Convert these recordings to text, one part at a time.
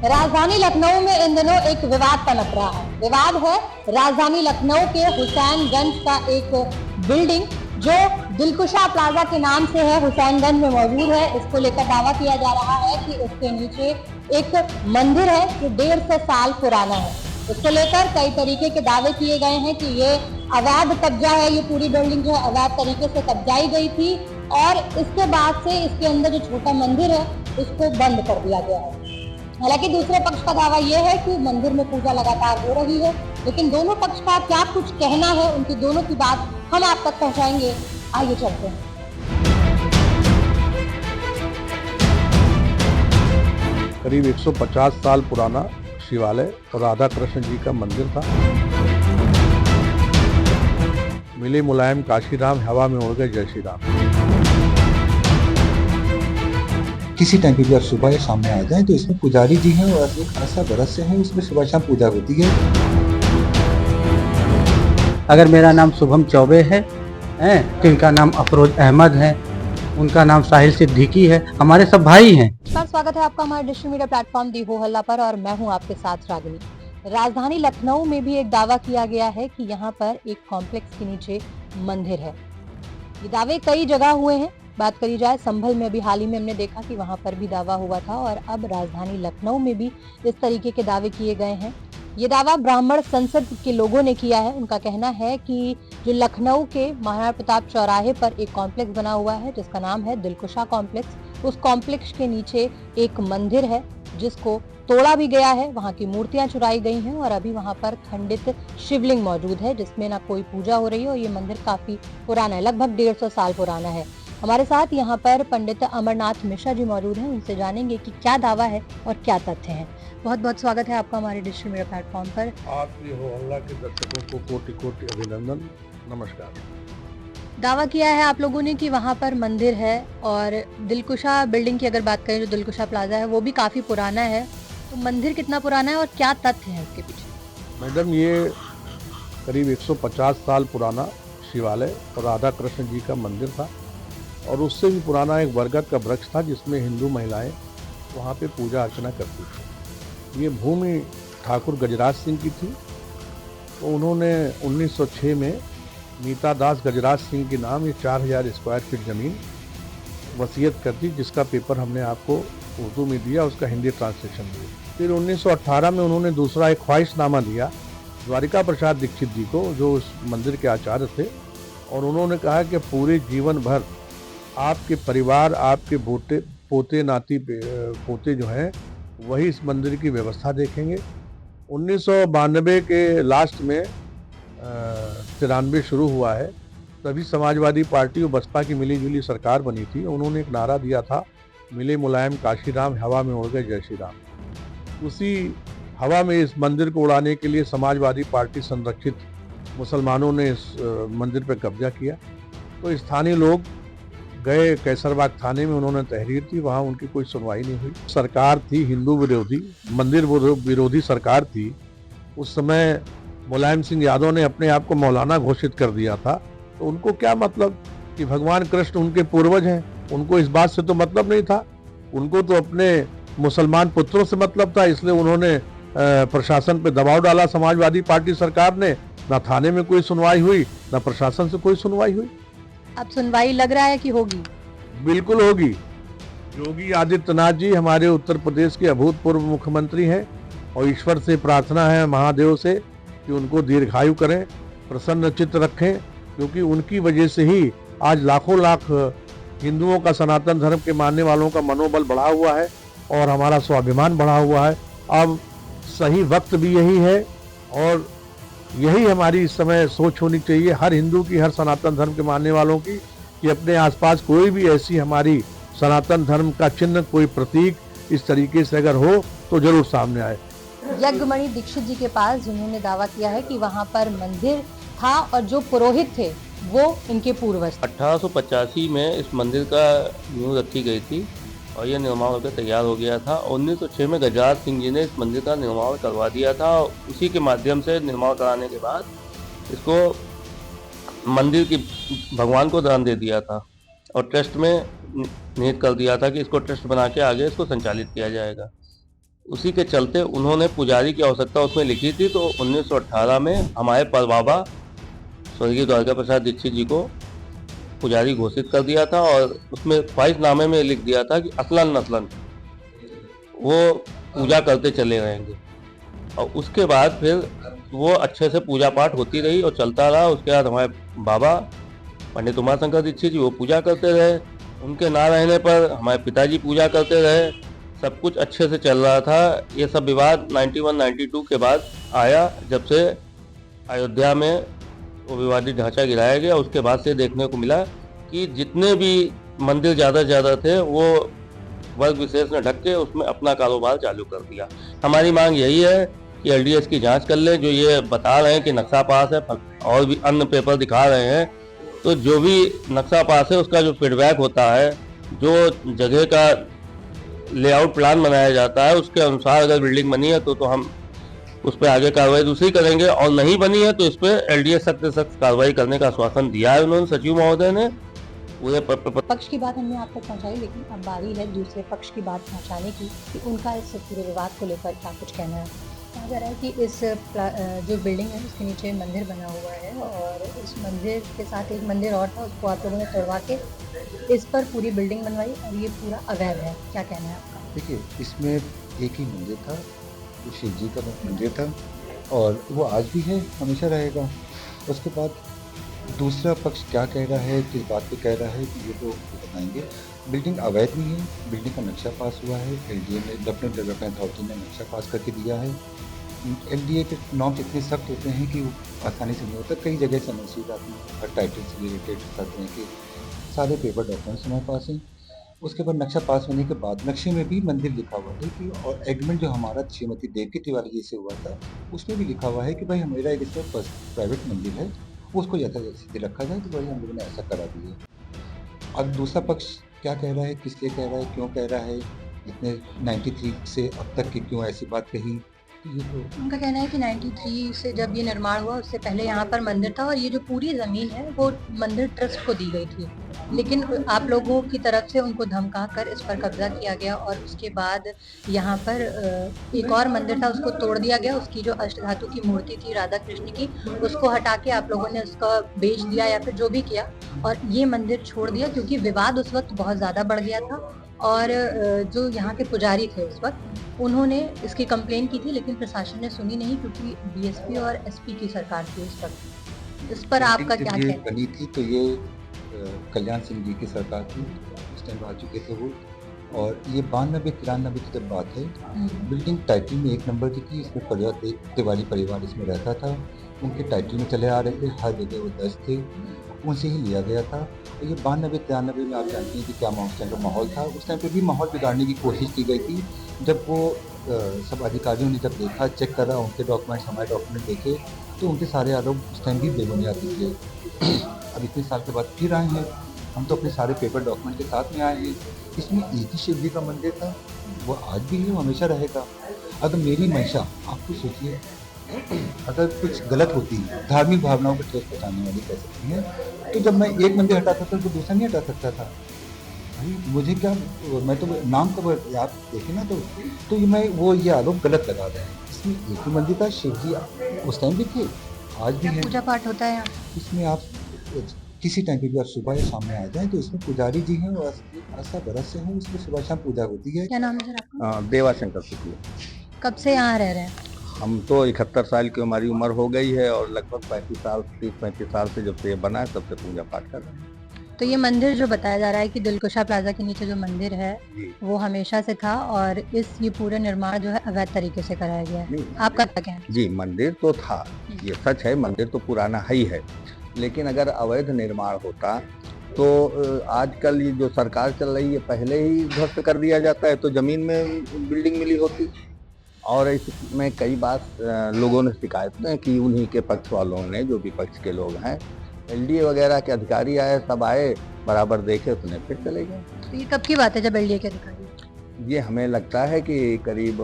राजधानी लखनऊ में इन दिनों एक विवाद पनप रहा है। विवाद है राजधानी लखनऊ के हुसैनगंज का एक बिल्डिंग जो दिलकुशा प्लाजा के नाम से है, हुसैनगंज में मौजूद है। इसको लेकर दावा किया जा रहा है कि उसके नीचे एक मंदिर है जो 150 साल पुराना है। इसको लेकर कई तरीके के दावे किए गए हैं कि ये अवैध कब्जा है, ये पूरी बिल्डिंग जो अवैध तरीके से कब्जाई गई थी और इसके बाद से इसके अंदर जो छोटा मंदिर है उसको बंद कर दिया गया है। हालांकि दूसरे पक्ष का दावा यह है कि मंदिर में पूजा लगातार हो रही है, लेकिन दोनों पक्ष का क्या कुछ कहना है, उनकी दोनों की बात हम आप तक पहुंचाएंगे। आइए चलते हैं। करीब 150 साल पुराना शिवालय और राधा कृष्ण जी का मंदिर था। मिले मुलायम काशीराम, हवा में उड़ गए जय श्री राम। किसी टाइम पे भी आप सुबह या शाम में आ जाएं तो इसमें पुजारी जी हैं और एक ऐसा बरस से है, उसमें सुबह शाम पूजा होती है। अगर मेरा नाम शुभम चौबे है तो इनका नाम अफरोज अहमद है, उनका नाम साहिल सिद्दीकी है, हमारे सब भाई हैं। स्वागत है आपका हमारे डिजिटल मीडिया प्लेटफॉर्म दी हो हल्ला पर और मैं हूं आपके साथ रागिनी। राजधानी लखनऊ में भी एक दावा किया गया है कि यहाँ पर एक कॉम्प्लेक्स के नीचे मंदिर है। ये दावे कई जगह हुए हैं। बात करी जाए संभल में भी हाल ही में हमने देखा कि वहां पर भी दावा हुआ था और अब राजधानी लखनऊ में भी इस तरीके के दावे किए गए हैं। ये दावा ब्राह्मण संसद के लोगों ने किया है। उनका कहना है कि जो लखनऊ के महाराणा प्रताप चौराहे पर एक कॉम्प्लेक्स बना हुआ है जिसका नाम है दिलकुशा कॉम्प्लेक्स, उस कॉम्प्लेक्स के नीचे एक मंदिर है जिसको तोड़ा भी गया है, वहाँ की मूर्तियां चुराई गई हैं और अभी वहाँ पर खंडित शिवलिंग मौजूद है जिसमें ना कोई पूजा हो रही है और ये मंदिर काफी पुराना है, लगभग 150 साल पुराना है। हमारे साथ यहाँ पर पंडित अमरनाथ मिश्रा जी मौजूद हैं, उनसे जानेंगे कि क्या दावा है और क्या तथ्य हैं। बहुत बहुत स्वागत है आपका हमारे डिजिटल मीडिया प्लेटफॉर्म पर। आप ये हो हल्ला के दर्शकों को कोटि कोटि अभिनंदन, नमस्कार। दावा किया है आप लोगों ने कि वहाँ पर मंदिर है और दिलकुशा बिल्डिंग की अगर बात करें जो दिलकुशा प्लाजा है वो भी काफी पुराना है, तो मंदिर कितना पुराना है और क्या तथ्य है उसके पीछे? मैडम, ये करीब 150 साल पुराना शिवालय और राधा कृष्ण जी का मंदिर था और उससे भी पुराना एक बरगद का वृक्ष था जिसमें हिंदू महिलाएं वहाँ पे पूजा अर्चना करती थी। ये भूमि ठाकुर गजराज सिंह की थी, तो उन्होंने 1906 में मीता दास गजराज सिंह के नाम ये 4000 स्क्वायर फीट ज़मीन वसीयत कर दी, जिसका पेपर हमने आपको उर्दू में दिया, उसका हिंदी ट्रांसलेशन दिया। फिर 1918 में उन्होंने दूसरा एक ख्वाहिशनामा दिया द्वारिका प्रसाद दीक्षित जी को, जो उस मंदिर के आचार्य थे, और उन्होंने कहा कि पूरे जीवन भर आपके परिवार, आपके पोते नाती पोते जो हैं वही इस मंदिर की व्यवस्था देखेंगे। 1992 के लास्ट में 93 शुरू हुआ है, तभी समाजवादी पार्टी और बसपा की मिलीजुली सरकार बनी थी। उन्होंने एक नारा दिया था, मिले मुलायम काशीराम, हवा में उड़ गए जय श्री राम। उसी हवा में इस मंदिर को उड़ाने के लिए समाजवादी पार्टी संरक्षित मुसलमानों ने इस मंदिर पर कब्जा किया। तो स्थानीय लोग गए कैसरबाग थाने में, उन्होंने तहरीर दी, वहाँ उनकी कोई सुनवाई नहीं हुई। सरकार थी हिंदू विरोधी, मंदिर विरोधी सरकार थी। उस समय मुलायम सिंह यादव ने अपने आप को मौलाना घोषित कर दिया था, तो उनको क्या मतलब कि भगवान कृष्ण उनके पूर्वज हैं, उनको इस बात से तो मतलब नहीं था। उनको तो अपने मुसलमान पुत्रों से मतलब था, इसलिए उन्होंने प्रशासन पे दबाव डाला। समाजवादी पार्टी सरकार ने, ना थाने में कोई सुनवाई हुई, ना प्रशासन से कोई सुनवाई हुई। अब सुनवाई लग रहा है कि होगी? बिल्कुल होगी। योगी आदित्यनाथ जी हमारे उत्तर प्रदेश के अभूतपूर्व मुख्यमंत्री हैं और ईश्वर से प्रार्थना है, महादेव से, कि उनको दीर्घायु करें, प्रसन्न चित्त रखें, क्योंकि उनकी वजह से ही आज लाखों लाख हिंदुओं का, सनातन धर्म के मानने वालों का मनोबल बढ़ा हुआ है और हमारा स्वाभिमान बढ़ा हुआ है। अब सही वक्त भी यही है और यही हमारी इस समय सोच होनी चाहिए हर हिंदू की, हर सनातन धर्म के मानने वालों की, कि अपने आसपास कोई भी ऐसी हमारी सनातन धर्म का चिन्ह, कोई प्रतीक इस तरीके से अगर हो तो जरूर सामने आए। यज्ञमणि दीक्षित जी के पास जिन्होंने दावा किया है कि वहाँ पर मंदिर था और जो पुरोहित थे वो इनके पूर्वज। 1885 में इस मंदिर का नींव रखी गई थी और यह निर्माण होकर तैयार हो गया था। 1906 में गजराज सिंह जी ने इस मंदिर का निर्माण करवा दिया था। उसी के माध्यम से निर्माण कराने के बाद इसको मंदिर की भगवान को दान दे दिया था और ट्रस्ट में निहित कर दिया था कि इसको ट्रस्ट बना के आगे इसको संचालित किया जाएगा। उसी के चलते उन्होंने पुजारी की आवश्यकता उसमें लिखी थी, तो 1918 में हमारे परबाबा स्वर्गीय द्वारका प्रसाद दीक्षित जी को पुजारी घोषित कर दिया था और उसमें ख्वाहिशनामे में लिख दिया था कि असलन नस्लन वो पूजा करते चले रहेंगे। और उसके बाद फिर वो अच्छे से पूजा पाठ होती रही और चलता रहा। उसके बाद हमारे बाबा पंडित उमाशंकर दीक्षित जी वो पूजा करते रहे, उनके ना रहने पर हमारे पिताजी पूजा करते रहे, सब कुछ अच्छे से चल रहा था। ये सब विवाद 91-92 के बाद आया, जब से अयोध्या में वो विवादित ढांचा गिराया गया। उसके बाद से देखने को मिला कि जितने भी मंदिर ज़्यादा से ज़्यादा थे वो वर्ग विशेष ने ढक के उसमें अपना कारोबार चालू कर दिया। हमारी मांग यही है कि LDS की जांच कर ले, जो ये बता रहे हैं कि नक्शा पास है और भी अन्य पेपर दिखा रहे हैं, तो जो भी नक्शा पास है उसका जो फीडबैक होता है, जो जगह का लेआउट प्लान बनाया जाता है, उसके अनुसार अगर बिल्डिंग बनी है तो हम उस पर आगे कार्रवाई दूसरी करेंगे, और नहीं बनी है तो इस पर LDS सख्त से सख्त कार्रवाई करने का आश्वासन दिया है उन्होंने, सचिव महोदय ने। पूरे पक्ष की बात हमने आप तक पहुंचाई, लेकिन अब बारी है दूसरे पक्ष की बात पहुंचाने की कि उनका इस पूरे विवाद को लेकर क्या कुछ कहना है। कहा जा रहा है कि इस जो बिल्डिंग है उसके नीचे मंदिर बना हुआ है और इस मंदिर के साथ एक मंदिर और था, उसको आप लोगों ने तोड़वा के इस पर पूरी बिल्डिंग बनवाई और ये पूरा अवैध है। क्या कहना है आपका? देखिए, इसमें एक ही मंदिर था, वो शिव जी का मंदिर था और वो आज भी है, हमेशा रहेगा। उसके बाद दूसरा पक्ष क्या कह रहा है, किस बात पे कह रहा है, कि ये तो बताएंगे। बिल्डिंग अवैध नहीं है, बिल्डिंग का नक्शा पास हुआ है, LDA ने, लेफ्टिनेंट डेवलपमेंट अथॉरिटी ने नक्शा पास करके दिया है। LDA के नॉर्म्स इतने सख्त होते हैं कि वो आसानी से नहीं होता। कई जगह से मैसेज आती है, हर टाइटल से रिलेटेड आते हैं कि सारे पेपर डॉक्यूमेंट्स हमारे पास हैं। उसके बाद नक्शा पास होने के बाद नक्शे में भी मंदिर लिखा हुआ है कि, और एग्रीमेंट जो हमारा श्रीमती देवकी तिवारी जी से हुआ था उसमें भी लिखा हुआ है कि भाई मेरा एक इसमें प्राइवेट मंदिर है, उसको यथास्थिति रखा जाए, तो वही हम लोगों ने ऐसा करा दिया। अब दूसरा पक्ष क्या कह रहा है, किस लिए कह रहा है, क्यों कह रहा है, इतने 93 से अब तक की क्यों ऐसी बात कही, ये तो उनका कहना है कि 93 से जब ये निर्माण हुआ उससे पहले यहाँ पर मंदिर था और ये जो पूरी ज़मीन है वो मंदिर ट्रस्ट को दी गई थी, लेकिन आप लोगों की तरफ से उनको धमका कर इस पर कब्जा किया गया और उसके बाद यहाँ पर एक और मंदिर था, उसको तोड़ दिया गया। उसकी जो अष्टधातु की मूर्ति थी राधा कृष्ण की, उसको हटा के आप लोगों ने उसका बेच दिया या फिर जो भी किया और ये मंदिर छोड़ दिया, क्योंकि विवाद उस वक्त बहुत ज़्यादा बढ़ गया था। और जो यहाँ के पुजारी थे उस वक्त, उन्होंने इसकी कंप्लेन की थी, लेकिन प्रशासन ने सुनी नहीं, क्योंकि DSP और SP की सरकार थी उस वक्त। इस पर आपका क्या कहना है? बनी थी तो ये कल्याण सिंह जी की सरकार थी, उस टाइम आ चुके थे वो, और ये 92-93 की जब बात है। बिल्डिंग टाइटल में 1 नंबर की थी, इसमें तिवारी परिवार इसमें रहता था, उनके टाइटल में चले आ रहे थे, हर जगह वो दर्ज थे, उनसे ही लिया गया था। तो ये 92-93 में आप जानते हैं कि क्या उस टाइम का माहौल था। उस टाइम पे भी माहौल बिगाड़ने की कोशिश की गई थी। जब वो सब अधिकारियों ने जब देखा, चेक करा, उनके डॉक्यूमेंट्स हमारे डॉक्यूमेंट देखे, तो उनके सारे आरोप उस टाइम भी बेबुनियादी थे। अब इतने साल के बाद फिर आए हैं, हम तो अपने सारे पेपर डॉक्यूमेंट के साथ में आए हैं। इसमें एक ही शिव जी का मंदिर था, वो आज भी है, वो हमेशा रहेगा। अगर मेरी मंशा, आप तो सोचिए, अगर कुछ गलत होती है, धार्मिक भावनाओं को ठेस पहुँचाने वाली कह सकती है, तो जब मैं एक मंदिर हटाता था तो दूसरा नहीं हटा सकता था। भाई मुझे क्या, मैं तो नाम का आप देखें ना, तो ये मैं वो ये आरोप गलत लगा रहे हैं। इसमें एक ही मंदिर था, शिव जी उस टाइम भी थे, आज भी है। पूजा पाठ होता है यहाँ? इसमें आप किसी टाइम पे भी आप सुबह या शाम में आ जाएं तो इसमें पुजारी जी हैं और ऐसा बरस से हैं, इसमें सुबह शाम पूजा होती है। क्या नाम है सर आपका? देवाशंकर शुक्ल। कब से यहाँ रह रहे हैं? हम तो 71 साल की हमारी उम्र हो गई है और लगभग 30-35 साल से जब से ये बना है तब से पूजा पाठ कर रहे हैं। तो ये मंदिर जो बताया जा रहा है कि दिलकुशा प्लाजा के नीचे जो मंदिर है वो हमेशा से था और ये पूरे निर्माण जो है अवैध तरीके से कराया गया है, आपका क्या कहना है? जी, मंदिर तो था, ये सच है, मंदिर तो पुराना ही है, लेकिन अगर अवैध निर्माण होता तो आजकल ये जो सरकार चल रही है पहले ही ध्वस्त कर दिया जाता है, तो जमीन में बिल्डिंग मिली होती। और इसमें कई बार लोगों ने शिकायतें की, उन्हीं के पक्ष वालों ने, जो विपक्ष के लोग हैं, LDA वगैरह के अधिकारी आए, सब आए, बराबर देखे, सुने, फिर चले गए। तो ये कब की बात है जब LDA के अधिकारी? ये हमें लगता है कि करीब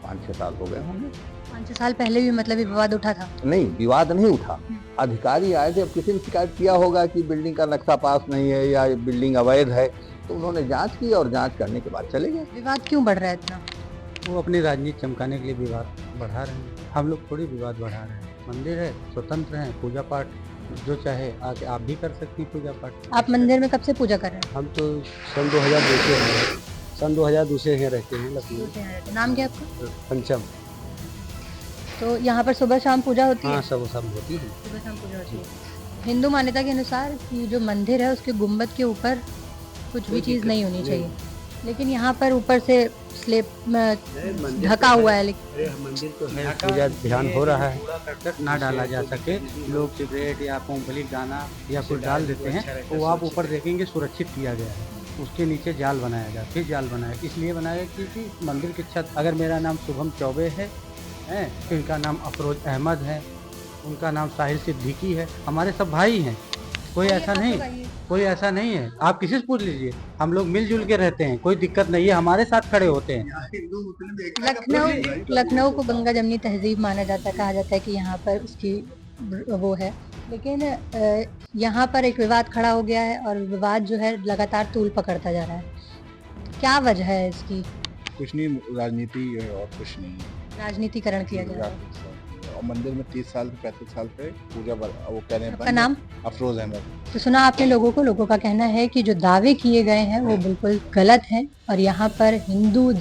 5-6 साल हो गए होंगे। 5-6 साल पहले भी मतलब ये विवाद उठा था? नहीं, विवाद नहीं उठा, अधिकारी आए थे। अब किसी ने शिकायत किया होगा कि बिल्डिंग का नक्शा पास नहीं है या बिल्डिंग अवैध है, तो उन्होंने जांच की और जांच करने के बाद चले गए। विवाद क्यों बढ़ रहा है इतना? वो अपनी राजनीति चमकाने के लिए विवाद बढ़ा रहे हैं। हम लोग थोड़ी विवाद बढ़ा रहे हैं। मंदिर है, स्वतंत्र है, पूजा पाठ जो चाहे आके आप भी कर सकती हैं पूजा पाठ। आप मंदिर में कब से पूजा कर रहे हम तो सन 2002 से हैं, सन 2002 से यहाँ रहते हैं लखनऊ। हैं? नाम क्या आपका? पंचम। तो यहाँ पर सुबह शाम पूजा होती है? हाँ, सब होती है। सुबह शाम पूजा होती है। हिंदू मान्यता के अनुसार कि जो मंदिर है उसके गुम्बद के ऊपर कुछ भी चीज़ नहीं होनी चाहिए, लेकिन यहाँ पर ऊपर से स्लेब ढका हुआ है। लेकिन मंदिर तो है, पूजा ध्यान हो रहा है। कूड़ा करकट ना डाला जा सके। लोग सिगरेट या मूंगफली दाना या कुछ डाल देते हैं, तो आप ऊपर देखेंगे सुरक्षित किया गया है। उसके नीचे जाल बनाया गया, फिर जाल बनाया, इसलिए बनाया क्योंकि मंदिर की छत, अगर मेरा नाम शुभम चौबे है, तो इनका नाम अफरोज अहमद है, उनका नाम साहिल सिद्दीकी है, हमारे सब भाई हैं। कोई ऐसा नहीं है। आप किसी से पूछ लीजिए, हम लोग मिलजुल के रहते हैं, कोई दिक्कत नहीं है, हमारे साथ खड़े होते हैं। लखनऊ को गंगा जमनी तहजीब माना जाता है, कहा जाता है कि यहाँ पर उसकी वो है, लेकिन यहाँ पर एक विवाद खड़ा हो गया है और विवाद जो है लगातार तूल पकड़ता जा रहा है। क्या वजह है इसकी? कुछ नहीं, राजनीति है और कुछ नहीं। राजनीतिकरण किया जा रहा है। और मंदिर में 30 साल से 35 साल पे पूजा वो कह रहे हैं। आपका नाम? अफरोज अहमद। तो सुना आपने लोगों का कहना है कि जो दावे किए गए हैं वो बिल्कुल गलत हैं और यहाँ पर हिंदू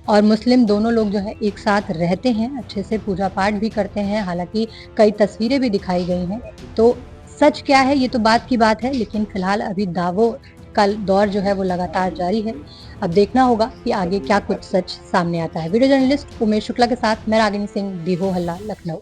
और मुस्लिम दोनों लोग जो है एक साथ रहते हैं, अच्छे से पूजा पाठ भी करते हैं, हालांकि कई तस्वीरें भी दिखाई गई हैं। तो सच क्या है ये तो बात की बात है, लेकिन फिलहाल अभी दावों का दौर जो है वो लगातार जारी है। अब देखना होगा कि आगे क्या कुछ सच सामने आता है। वीडियो जर्नलिस्ट उमेश शुक्ला के साथ मैं रागिनी सिंह, दी हो हल्ला, लखनऊ।